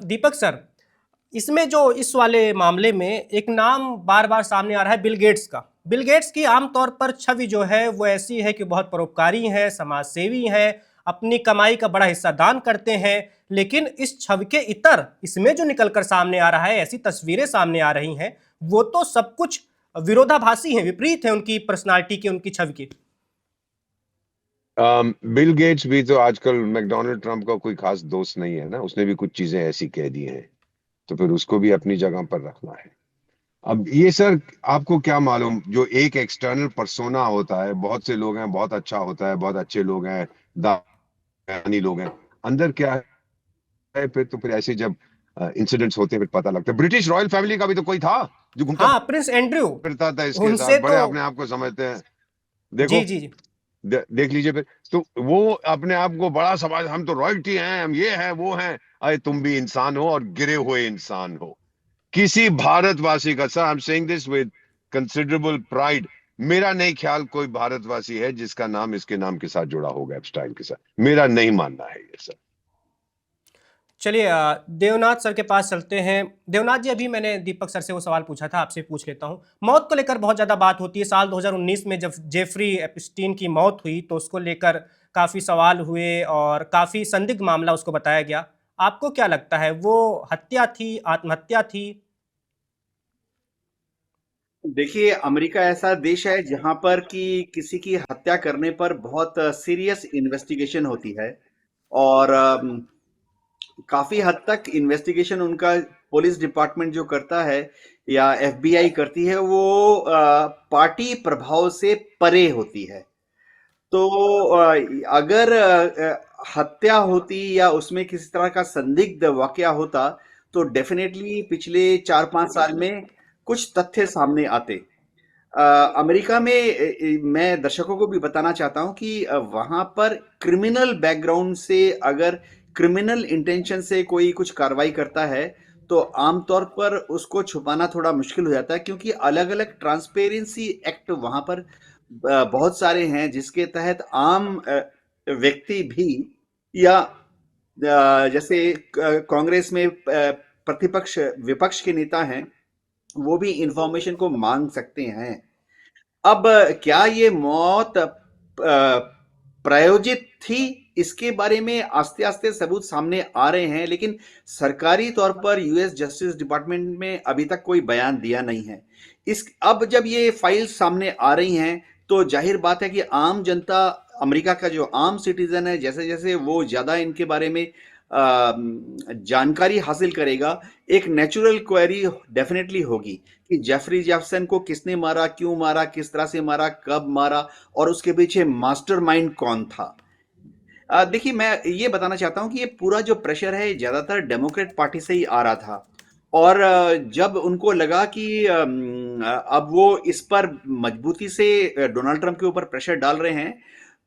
दीपक sir, इसमें जो इस वाले मामले में एक नाम बार बार सामने आ रहा है, बिल गेट्स का। बिल गेट्स की आमतौर पर छवि जो है वो ऐसी है कि बहुत परोपकारी हैं, समाज सेवी हैं, अपनी कमाई का बड़ा हिस्सा दान करते हैं। लेकिन इस छवि के इतर इसमें जो निकलकर सामने आ रहा है, ऐसी तस्वीरें सामने आ रही हैं, वो तो सब कुछ विरोधाभासी हैं, विपरीत है उनकी पर्सनालिटी की, उनकी छवि की। बिल गेट्स भी तो आजकल मैकडोनाल्ड ट्रम्प का कोई खास दोस्त नहीं है ना, उसने भी कुछ चीजें ऐसी कह दी हैं, तो फिर उसको भी अपनी जगह पर रखना है। अब ये सर, आपको क्या मालूम, जो एक एक्सटर्नल पर्सोना होता है, बहुत से लोग हैं, बहुत अच्छा होता है, बहुत अच्छे लोग हैं, दानी लोग हैं, अंदर क्या है फिर, तो फिर ऐसे जब इंसिडेंट्स होते हैं फिर पता लगता है। ब्रिटिश रॉयल फैमिली का भी तो कोई था जो घूमता हाँ, प्रिंस एंड्रयू, फिरता था इसके साथ, उनसे तो। बड़े अपने आप को समझते हैं। जी देखो, जी जी। देख लीजिए फिर, तो वो अपने आप को बड़ा समाज, हम तो रॉयल्टी हैं, हम ये हैं वो हैं। अरे तुम भी इंसान हो और गिरे हुए इंसान हो। किसी भारतवासी का, sir I am saying this with considerable pride, मेरा नहीं ख्याल कोई भारतवासी है जिसका नाम इसके नाम के साथ जुड़ा होगा, एप्स्टाइन के साथ। मेरा नहीं मानना है ये सर। चलिए, देवनाथ सर के पास चलते हैं। देवनाथ जी, अभी मैंने दीपक सर से वो सवाल पूछा था, आपसे पूछ लेता हूँ। मौत को लेकर बहुत ज़्यादा बात होती है। साल 2019 में जब जेफरी एप्स्टीन की मौत हुई तो उसको लेकर काफ़ी सवाल हुए और काफ़ी संदिग्ध मामला उसको बताया गया। आपको क्या लगता है, वो हत्या थी, आत्महत्या थी? देखिए, अमेरिका ऐसा देश है जहां पर कि किसी की हत्या करने पर बहुत सीरियस इन्वेस्टिगेशन होती है। और काफी हद तक इन्वेस्टिगेशन उनका पुलिस डिपार्टमेंट जो करता है या एफबीआई करती है, वो पार्टी प्रभाव से परे होती है। तो अगर हत्या होती या उसमें किसी तरह का संदिग्ध वाकया होता, तो डेफिनेटली पिछले 4-5 साल में कुछ तथ्य सामने आते। अ, अमेरिका में मैं दर्शकों को भी बताना चाहता हूं कि वहां पर क्रिमिनल बैकग्राउंड से अगर क्रिमिनल इंटेंशन से कोई कुछ कार्रवाई करता है, तो आमतौर पर उसको छुपाना थोड़ा मुश्किल हो जाता है, क्योंकि अलग अलग ट्रांसपेरेंसी एक्ट वहां पर बहुत सारे हैं, जिसके तहत आम व्यक्ति भी या जैसे कांग्रेस में प्रतिपक्ष विपक्ष के नेता हैं, वो भी इंफॉर्मेशन को मांग सकते हैं। अब क्या ये मौत प्रायोजित थी, इसके बारे में आस्ते आस्ते सबूत सामने आ रहे हैं, लेकिन सरकारी तौर पर यूएस जस्टिस डिपार्टमेंट में अभी तक कोई बयान दिया नहीं है। इस अब जब ये फाइल्स सामने आ रही हैं, तो जाहिर बात है कि आम जनता, अमेरिका का जो आम सिटीजन है, जैसे जैसे वो ज्यादा इनके बारे में जानकारी हासिल करेगा, एक नेचुरल क्वेरी डेफिनेटली होगी कि जेफरी जेफसन को किसने मारा, क्यों मारा, किस तरह से मारा, कब मारा, और उसके पीछे मास्टरमाइंड कौन था। देखिए, मैं ये बताना चाहता हूं कि ये पूरा जो प्रेशर है, ये ज्यादातर डेमोक्रेट पार्टी से ही आ रहा था। और जब उनको लगा कि अब वो इस पर मजबूती से डोनाल्ड ट्रंप के ऊपर प्रेशर डाल रहे हैं,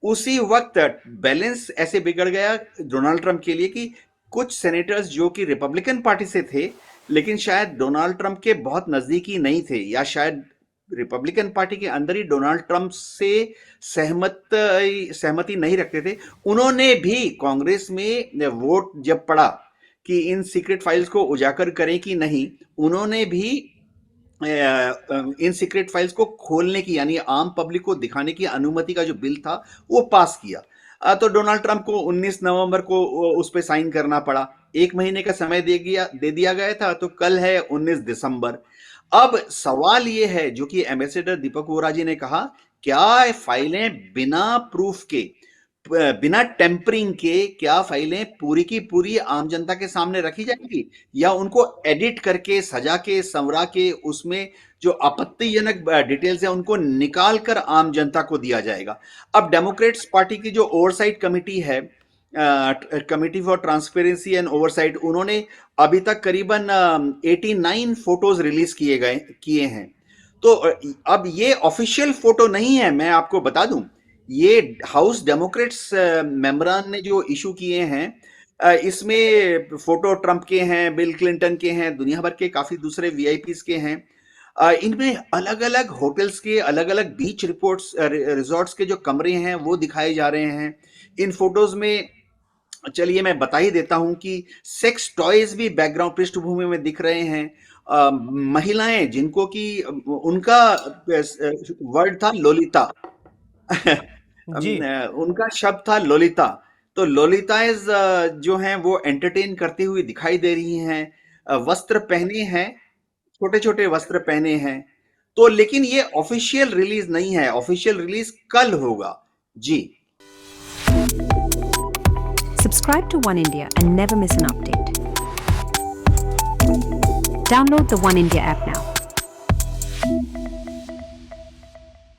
उसी वक्त बैलेंस ऐसे बिगड़ गया डोनाल्ड ट्रंप के लिए कि कुछ सेनेटर्स जो कि रिपब्लिकन पार्टी से थे, लेकिन शायद डोनाल्ड ट्रंप के बहुत नजदीकी नहीं थे, या शायद रिपब्लिकन पार्टी के अंदर ही डोनाल्ड ट्रंप से सहमति नहीं रखते थे, उन्होंने भी कांग्रेस में वोट जब पड़ा कि इन सीक्रेट फाइल्स को उजागर करें कि नहीं, उन्होंने भी इन सीक्रेट फाइल्स को खोलने की, यानी आम पब्लिक को दिखाने की अनुमति का जो बिल था, वो पास किया। तो डोनाल्ड ट्रंप को 19 नवंबर को उस पर साइन करना पड़ा। 1 महीने का समय दे दिया गया था, तो कल है 19 दिसंबर। अब सवाल ये है, जो कि एम्बेसडर दीपक वोरा जी ने कहा, क्या फाइलें बिना प्रूफ के, बिना टेम्परिंग के, क्या फाइलें पूरी की पूरी आम जनता के सामने रखी जाएंगी, या उनको एडिट करके, सजा के, संवरा के, उसमें जो आपत्तिजनक डिटेल्स है उनको निकाल कर आम जनता को दिया जाएगा। अब डेमोक्रेट्स पार्टी की जो ओवरसाइट कमिटी है, committee for transparency and oversight, उन्होंने अभी तक करीबन 89 फोटोज रिलीज किए हैं। तो अब ये ऑफिशियल फोटो नहीं है, मैं आपको बता दूं, ये हाउस डेमोक्रेट्स मेंबरान ने जो इशू किए हैं, इसमें फोटो ट्रंप के हैं, बिल क्लिंटन के हैं, दुनिया भर के काफी दूसरे वीआईपीज के हैं। इनमें अलग अलग होटल्स के, अलग अलग बीच रिपोर्ट्स रिजॉर्ट्स के जो कमरे हैं वो दिखाए जा रहे हैं। इन फोटोज में चलिए मैं बता ही देता हूं कि सेक्स टॉयज भी बैकग्राउंड पृष्ठभूमि में दिख रहे हैं। महिलाएं जिनको कि उनका वर्ड था लोलिता। जी। उनका शब्द था लोलिता। तो लोलिताएज जो हैं वो एंटरटेन करती हुई दिखाई दे रही हैं। वस्त्र पहने हैं, छोटे छोटे वस्त्र पहने हैं। तो लेकिन ये ऑफिशियल रिलीज नहीं है, ऑफिशियल रिलीज कल होगा। जी। Subscribe to One India and never miss an update. Download the One India app now.